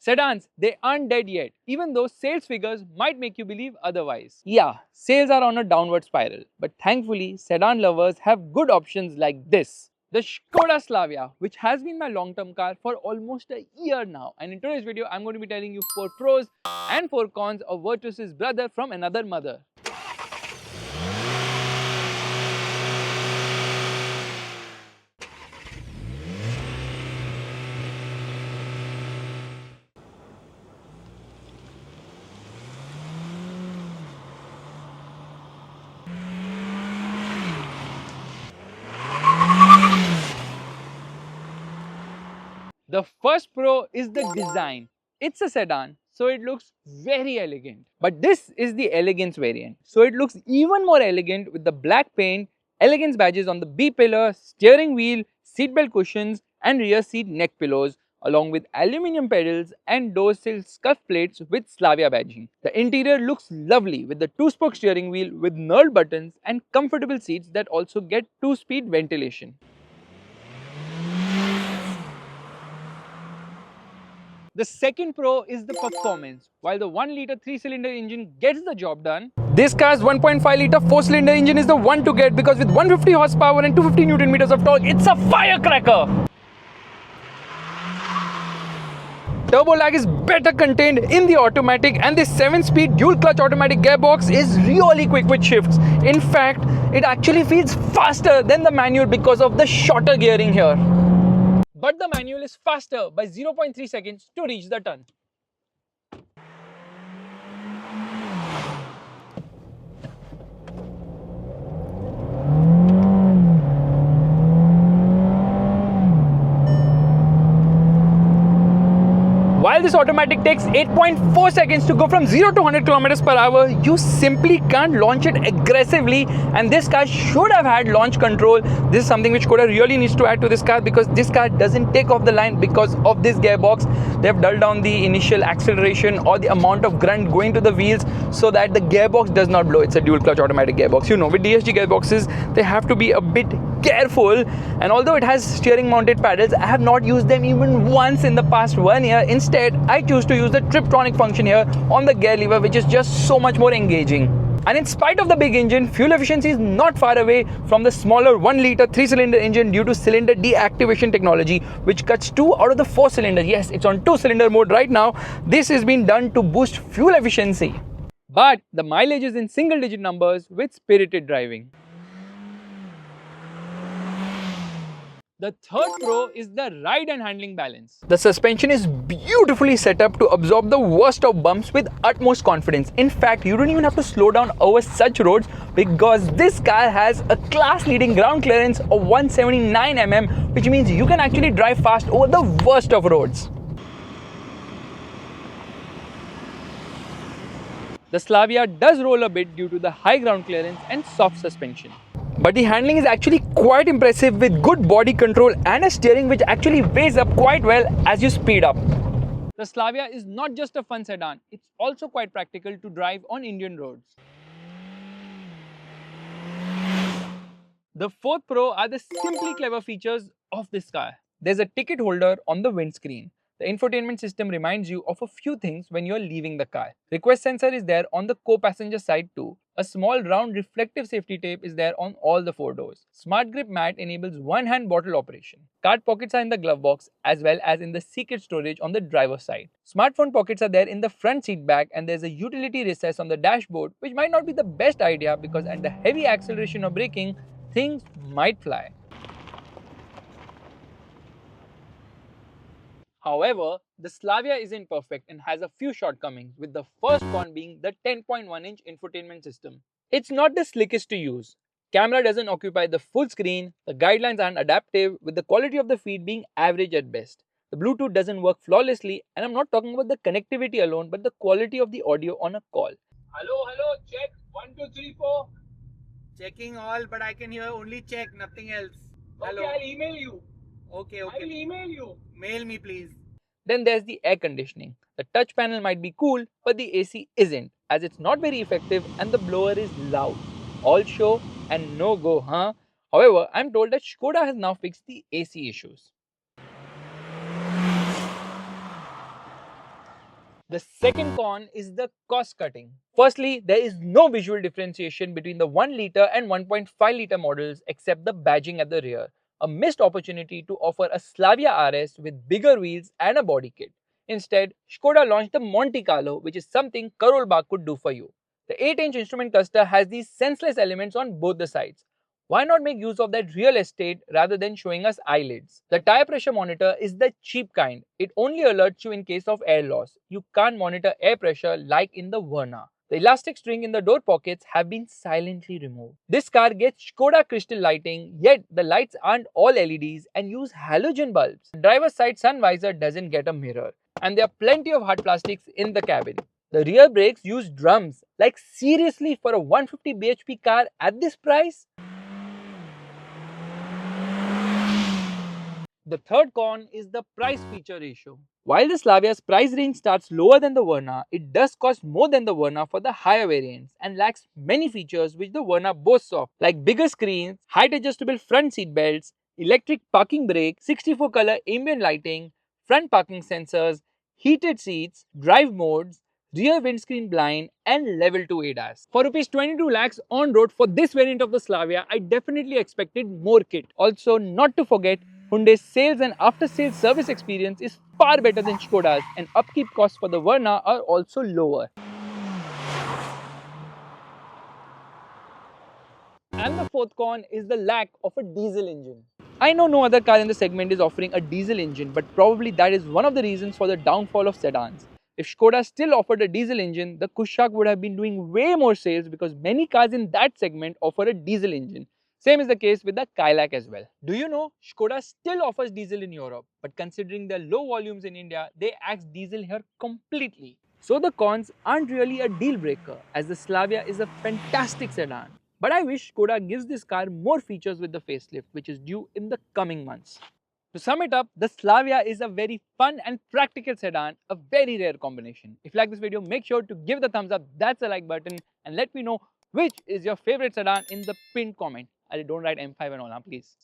Sedans, they aren't dead yet, even though sales figures might make you believe otherwise. Yeah, sales are on a downward spiral, but thankfully, sedan lovers have good options like this. The Skoda Slavia, which has been my long-term car for almost a year now. And in today's video, I'm going to be telling you 4 pros and 4 cons of Virtus's brother from another mother. The first pro is the design. It's a sedan, so it looks very elegant. But this is the Elegance variant, so it looks even more elegant with the black paint, Elegance badges on the B-pillar, steering wheel, seatbelt cushions and rear seat neck pillows, along with aluminium pedals and door sill scuff plates with Slavia badging. The interior looks lovely with the 2-spoke steering wheel with knurled buttons and comfortable seats that also get 2-speed ventilation. The second pro is the performance. While the 1-litre 3-cylinder engine gets the job done, this car's 1.5-litre 4-cylinder engine is the one to get, because with 150 horsepower and 250 Newton meters of torque, it's a firecracker! Turbo lag is better contained in the automatic, and this 7-speed dual clutch automatic gearbox is really quick with shifts. In fact, it actually feels faster than the manual because of the shorter gearing here. But the manual is faster by 0.3 seconds to reach the ton. While this automatic takes 8.4 seconds to go from 0 to 100 km per hour, you simply can't launch it aggressively, and this car should have had launch control. This is something which Skoda really needs to add to this car, because this car doesn't take off the line because of this gearbox. They've dulled down the initial acceleration or the amount of grunt going to the wheels so that the gearbox does not blow. It's a dual clutch automatic gearbox. You know, with DSG gearboxes, they have to be a bit careful, and although it has steering mounted paddles, I have not used them even once in the past 1 year. Instead, I choose to use the Triptronic function here on the gear lever, which is just so much more engaging. And in spite of the big engine, fuel efficiency is not far away from the smaller 1-litre 3-cylinder engine due to cylinder deactivation technology, which cuts 2 out of the 4 cylinders. Yes, it's on 2-cylinder mode right now. This has been done to boost fuel efficiency. But the mileage is in single-digit numbers with spirited driving. The third pro is the ride and handling balance. The suspension is beautifully set up to absorb the worst of bumps with utmost confidence. In fact, you don't even have to slow down over such roads, because this car has a class-leading ground clearance of 179 mm, which means you can actually drive fast over the worst of roads. The Slavia does roll a bit due to the high ground clearance and soft suspension. But the handling is actually quite impressive with good body control and a steering which actually weighs up quite well as you speed up. The Slavia is not just a fun sedan, it's also quite practical to drive on Indian roads. The fourth pro are the simply clever features of this car. There's a ticket holder on the windscreen. The infotainment system reminds you of a few things when you're leaving the car. Request sensor is there on the co-passenger side too. A small round reflective safety tape is there on all the 4 doors. Smart grip mat enables one-hand bottle operation. Card pockets are in the glove box as well as in the secret storage on the driver's side. Smartphone pockets are there in the front seat back, and there's a utility recess on the dashboard, which might not be the best idea because at the heavy acceleration or braking, things might fly. However, the Slavia isn't perfect and has a few shortcomings, with the first one being the 10.1-inch infotainment system. It's not the slickest to use. Camera doesn't occupy the full screen, the guidelines aren't adaptive, with the quality of the feed being average at best. The Bluetooth doesn't work flawlessly, and I'm not talking about the connectivity alone, but the quality of the audio on a call. Hello, check. 1, 2, 3, 4. Checking all, but I can hear only check, nothing else. Okay, I'll email you. Okay. I will email you. Mail me, please. Then there's the air conditioning. The touch panel might be cool, but the AC isn't, as it's not very effective and the blower is loud. All show and no go, huh? However, I'm told that Skoda has now fixed the AC issues. The second con is the cost cutting. Firstly, there is no visual differentiation between the 1 litre and 1.5 litre models except the badging at the rear, a missed opportunity to offer a Slavia RS with bigger wheels and a body kit. Instead, Skoda launched the Monte Carlo, which is something Karol Bagh could do for you. The 8-inch instrument cluster has these senseless elements on both the sides. Why not make use of that real estate rather than showing us eyelids? The tire pressure monitor is the cheap kind. It only alerts you in case of air loss. You can't monitor air pressure like in the Verna. The elastic string in the door pockets have been silently removed. This car gets Skoda crystal lighting, yet the lights aren't all LEDs and use halogen bulbs. The driver's side sun visor doesn't get a mirror, and there are plenty of hard plastics in the cabin. The rear brakes use drums. Like seriously, for a 150 bhp car at this price? The third con is the price-feature ratio. While the Slavia's price range starts lower than the Verna, it does cost more than the Verna for the higher variants and lacks many features which the Verna boasts of, like bigger screens, height adjustable front seat belts, electric parking brake, 64 color ambient lighting, front parking sensors, heated seats, drive modes, rear windscreen blind and level 2 ADAS. For rupees 22 lakhs on road for this variant of the Slavia, I definitely expected more kit. Also, not to forget, Hyundai's sales and after-sales service experience is far better than Skoda's, and upkeep costs for the Verna are also lower. And the fourth con is the lack of a diesel engine. I know no other car in the segment is offering a diesel engine, but probably that is one of the reasons for the downfall of sedans. If Skoda still offered a diesel engine, the Kushaq would have been doing way more sales because many cars in that segment offer a diesel engine. Same is the case with the Kailak as well. Do you know, Skoda still offers diesel in Europe, but considering their low volumes in India, they axe diesel here completely. So the cons aren't really a deal breaker, as the Slavia is a fantastic sedan. But I wish Skoda gives this car more features with the facelift, which is due in the coming months. To sum it up, the Slavia is a very fun and practical sedan, a very rare combination. If you like this video, make sure to give the thumbs up, that's the like button, and let me know which is your favorite sedan in the pinned comment. Don't write M5 and all, please.